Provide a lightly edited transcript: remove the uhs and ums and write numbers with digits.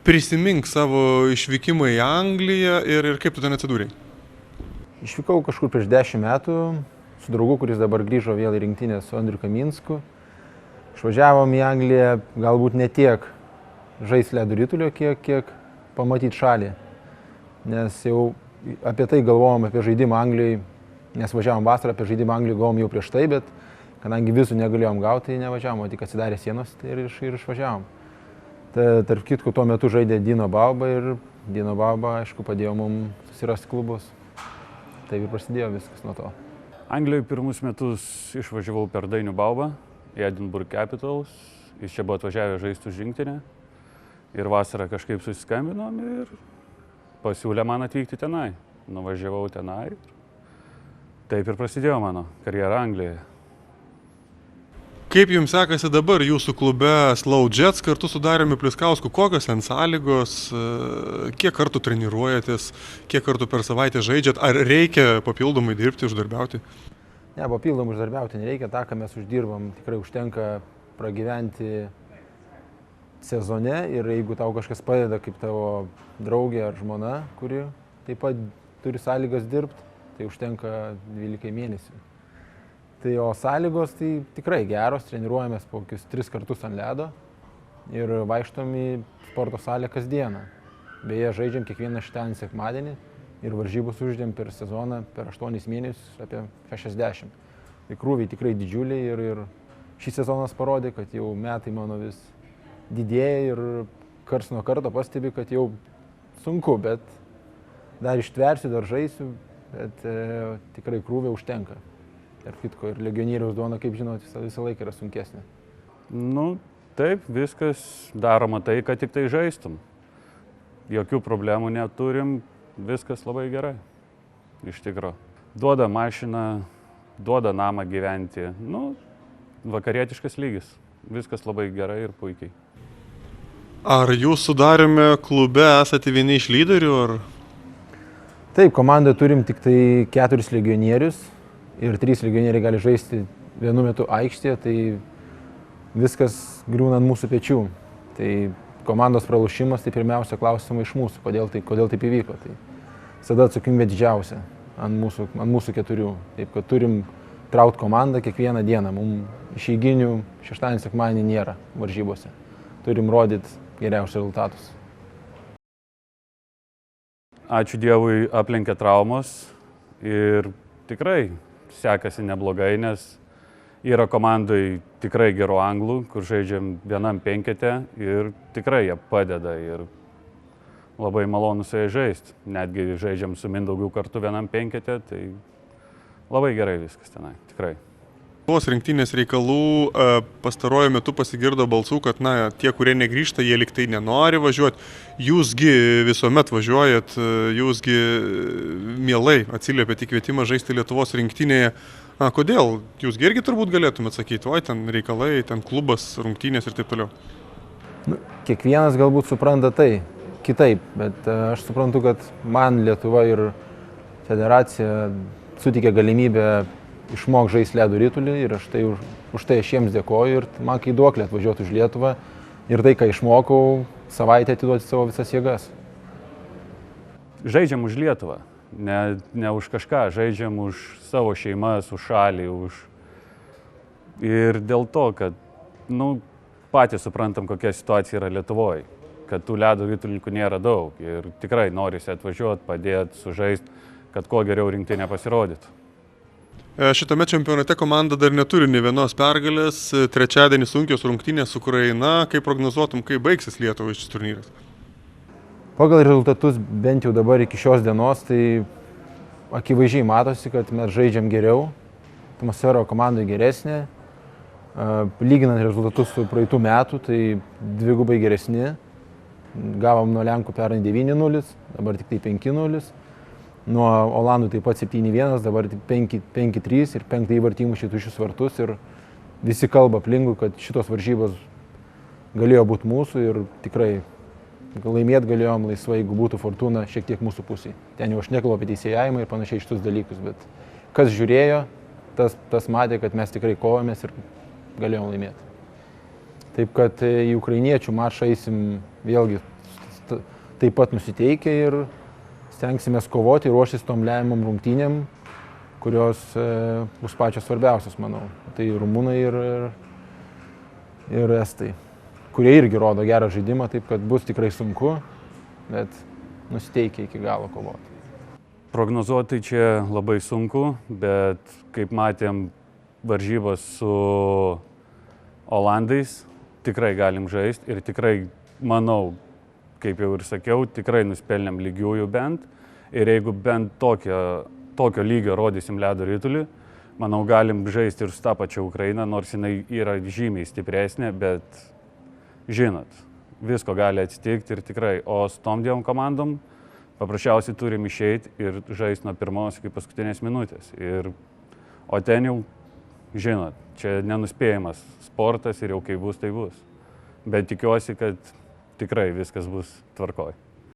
Prisimink savo išvykimą į Angliją ir kaip tu ten atsidūrei. Išvykau kažkur prieš 10 metų su draugu, kuris dabar grįžo vėl į rinktinę su Andriu Kaminsku. Išvažiavom į Angliją galbūt ne tiek žaisti ledo ritulio, kiek pamatyti šalį. Nes jau apie tai galvojom, apie žaidimą Anglijai, nes važiavom vasarą, apie žaidimą Anglijai galvojom jau prieš tai, bet kadangi vizų negalėjom gauti, tai nevažiavom, o tik atsidarė sienos tai ir išvažiavom. Tarp kitko, tuo metu žaidė Dino Bauba ir Dino Bauba, aišku, padėjo mums susirasti klubus. Taip ir prasidėjo viskas nuo to. Anglijoje pirmus metus išvažiavau per Dainių Baubą į Edinburgh Capitals. Jis čia buvo atvažiavęs žaisti už rinktinę. Ir vasarą kažkaip susiskambinom ir pasiūlė man atvykti tenai. Nuvažiavau tenai ir taip ir prasidėjo mano karjera Anglijoje. Kaip jums sekasi dabar jūsų klube Slough Jets kartu su Dariumi Pliskausku? Kokios ten sąlygos, kiek kartų treniruojatės, kiek kartų per savaitę žaidžiat? Ar reikia papildomai dirbti, uždarbiauti? Ne, papildomai uždarbiauti nereikia. Ta, ką mes uždirbam, tikrai užtenka pragyventi sezone. Ir jeigu tau kažkas padeda, kaip tavo draugė ar žmona, kuri taip pat turi sąlygas dirbti, tai užtenka 12 mėnesių. Tai o sąlygos tai tikrai geros, treniruojamės po 3 kartus ant ledo ir vaikštom į sporto salę kasdieną. Beje, žaidžiam kiekvieną šeštadienį sekmadienį ir varžybus uždėm per sezoną per 8 mėnesius apie 60. Tai krūviai tikrai didžiuliai ir šį sezonas parodė, kad jau metai mano vis didėja ir karts nuo karto pastebi, kad jau sunku, bet dar ištversiu, dar žaisiu, bet tikrai krūviai užtenka. Ir kitko, ir legionieriaus duona, kaip žinot, visą laiką yra sunkesnė. Nu, taip, viskas daroma tai, kad tik tai žaistum. Jokių problemų neturim, viskas labai gerai, iš tikro. Duoda mašiną, duoda namą gyventi, nu, vakarietiškas lygis. Viskas labai gerai ir puikiai. Ar jūs su Dariumi klube esate vieni iš lyderių, ar? Taip, komandoje turim tik tai 4 legionierius. Ir 3 legionieriai gali žaisti vienu metu aikštėje, tai viskas griūna ant mūsų pečių. Tai komandos pralošimas, tai pirmiausia klausimai iš mūsų, kodėl taip įvyko. Tai visada atsakomybė didžiausia ant mūsų 4. Taip, kad turim traut komandą kiekvieną dieną. Mums išeiginių šeštadienį, sekmadienį nėra varžybose. Turim rodyti geriausius rezultatus. Ačiū Dievui, aplenkė traumos ir tikrai sekasi neblogai, nes yra komandai tikrai gerų anglų, kur žaidžiam vienam penkete ir tikrai jie padeda ir labai malonu su jais žaisti. Netgi žaidžiam su Mindaugu kartu vienam penkete, tai labai gerai viskas tenai, tikrai. Lietuvos rinktinės reikalų pastaruoju metu pasigirdo balsų, kad tie, kurie negrįžta, jie liktai nenori važiuoti. Jūsgi visuomet važiuojat, jūsgi mielai atsiliepėte į kvietimą žaisti Lietuvos rinktinėje. Kodėl? Jūsgi irgi turbūt galėtumėte sakyti, oi, ten reikalai, ten klubas, rungtynės ir taip toliau. Kiekvienas galbūt supranta tai kitaip, bet aš suprantu, kad man Lietuva ir federacija suteikė galimybę išmok žaisti ledo ritulį ir už tai aš jiems dėkoju ir man kai duoklė atvažiuoti už Lietuvą ir tai, ką išmokau, savaitę atiduoti savo visas jėgas. Žaidžiam už Lietuvą, ne už kažką, žaidžiam už savo šeimas, už šalį, ir dėl to, kad patys suprantam, kokia situacija yra Lietuvoje, kad tų ledo ritulininkų nėra daug ir tikrai norisi atvažiuoti, padėti, sužaisti, kad kuo geriau rinktinė pasirodytų. Šitame čempionate komanda dar neturi nė vienos pergalės, trečiadienį sunkios rungtynės su Ukraina. Kaip prognozuotum, kaip baigsis Lietuvai šis turnyras? Pagal rezultatus bent jau dabar iki šios dienos, tai akivaizdžiai matosi, kad mes žaidžiam geriau, atmosfera komandai geresnė. Lyginant rezultatus su praeitų metų, tai dvigubai geresni. Gavom nuo Lenkų pernai 9-0, dabar tik tai 5-0. Nuo Olandų taip pat 7-1, dabar 5-3 ir 5 įvartį įmušė tuščius vartus ir visi kalba aplinkui, kad šitos varžybos galėjo būti mūsų ir tikrai laimėti galėjom laisvai, jeigu būtų Fortuna šiek tiek mūsų pusėje. Ten jau aš nekalbu apie teisėjavimą ir panašiai šitus dalykus, bet kas žiūrėjo, tas matė, kad mes tikrai kovomės ir galėjom laimėti. Taip kad į ukrainiečių mačą eisim vėlgi taip pat nusiteikę ir stengsimės kovoti ir ruoštis tom lemiamom rungtynėm, kurios bus pačios svarbiausios, manau. Tai rumunai ir estai, kurie irgi rodo gerą žaidimą, taip kad bus tikrai sunku, bet nusiteikę iki galo kovoti. Prognozuoti čia labai sunku, bet kaip matėm varžybas su Olandais, tikrai galim žaisti ir tikrai, manau, kaip jau ir sakiau, tikrai nuspelnėm lygiųjų bent. Ir jeigu bent tokio lygio rodysim ledo ritulį, manau, galim žaisti ir su tą pačią Ukrainą, nors jinai yra žymiai stipresnė, bet žinot, visko gali atsitikti ir tikrai, o su tom dviem komandom paprasčiausiai turim išeiti ir žaisti nuo pirmos iki paskutinės minutės. O ten jau, žinot, čia nenuspėjamas sportas ir jau kai bus, tai bus. Bet tikiuosi, kad tikrai viskas bus tvarkoj.